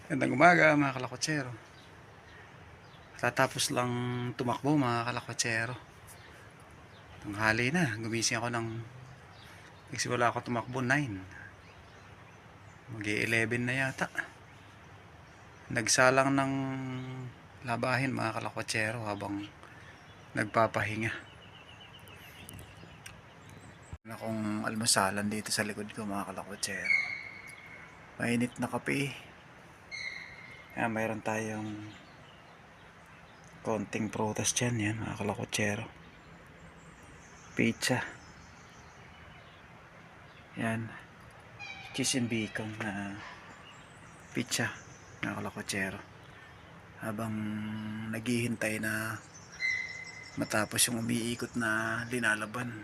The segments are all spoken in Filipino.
Gandang umaga mga kalakotsero. Tatapos lang tumakbo mga kalakotsero. Tanghali na, gumising ako nagsimula ako tumakbo 9. Mag-11 na yata. Nagsalang ng labahin mga kalakotsero habang nagpapahinga. Akong almusalan dito sa likod ko mga kalakotsero. Mainit na kape. Mayroon tayong konting prutas dyan yan mga kalakotsero. Pizza. Yan. Cheese and bacon na pizza mga kalakotsero. Habang naghihintay na matapos yung umiikot na linalaban.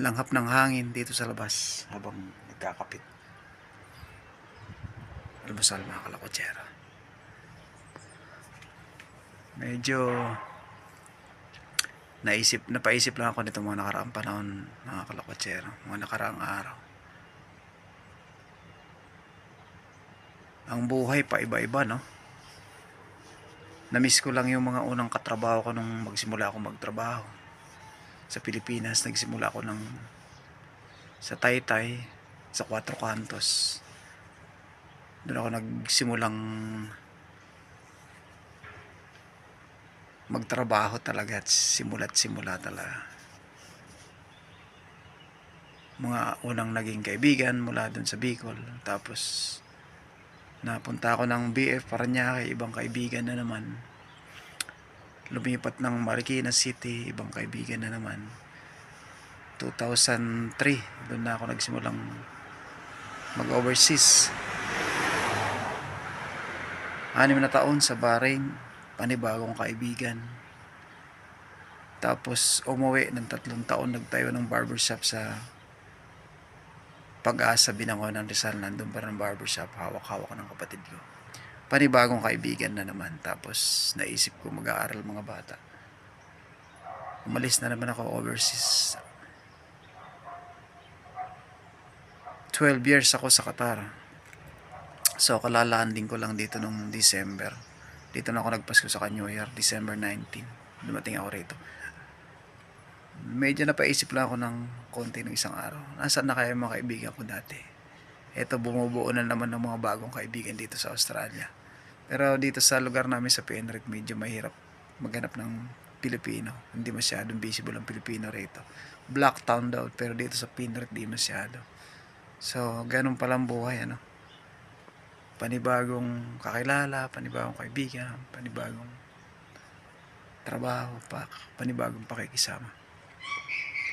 Langhap ng hangin dito sa labas habang nagkakapit. Almusal mga kalakotsero. Medyo napaisip lang ako nito mga nakaraang panahon mga kalakotsero, mga nakaraang araw. Ang buhay pa iba-iba, no? Namiss ko lang yung mga unang katrabaho ko nung magsimula ako magtrabaho sa Pilipinas. Nagsimula ako sa Taytay, sa Cuatro Cantos. Doon ako nagsimulang magtrabaho talaga at simula talaga. Mga unang naging kaibigan mula doon sa Bicol. Tapos napunta ako ng BF Parañaque, ibang kaibigan na naman. Lumipat ng Marikina City, ibang kaibigan na naman. 2003, doon na ako nagsimulang mag-overseas. 6 na taon sa Bahrain, panibagong kaibigan. Tapos umuwi ng 3 taon, nagtayo ng barbershop sa Pag-asa, Binangonan, Rizal. Nandun pa ng barbershop, hawak-hawak ng kapatid ko. Panibagong kaibigan na naman. Tapos naisip ko mag-aaral mga bata. Umalis na naman ako overseas. 12 years ako sa Qatar. So kalalanding ko lang dito nung December. Dito na ako nagpasko sa New Year, December 19. Dumating ako rito. Medyo napaisip lang ako ng konti ng isang araw. Nasaan na kaya yung mga kaibigan ko dati? Eto, bumubuo na naman ng mga bagong kaibigan dito sa Australia. Pero dito sa lugar namin sa Penrith, medyo mahirap maghanap ng Pilipino. Hindi masyadong visible ang Pilipino rito. Black town daw, pero dito sa Penrith di masyado. So, ganun palang buhay, ano? Panibagong kakilala, panibagong kaibigan, panibagong trabaho, panibagong pakikisama.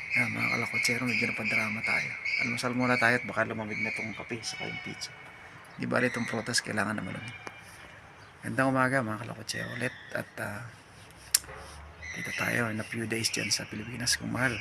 Mga kalakotsero, medyo napadrama tayo. Almusal muna tayo at baka lumamig na itong kape sa kayong pizza. Di bali itong prutas kailangan na malamig. Gandang umaga mga kalakotsero ulit. At dito tayo in a few days dyan sa Pilipinas kung mahal.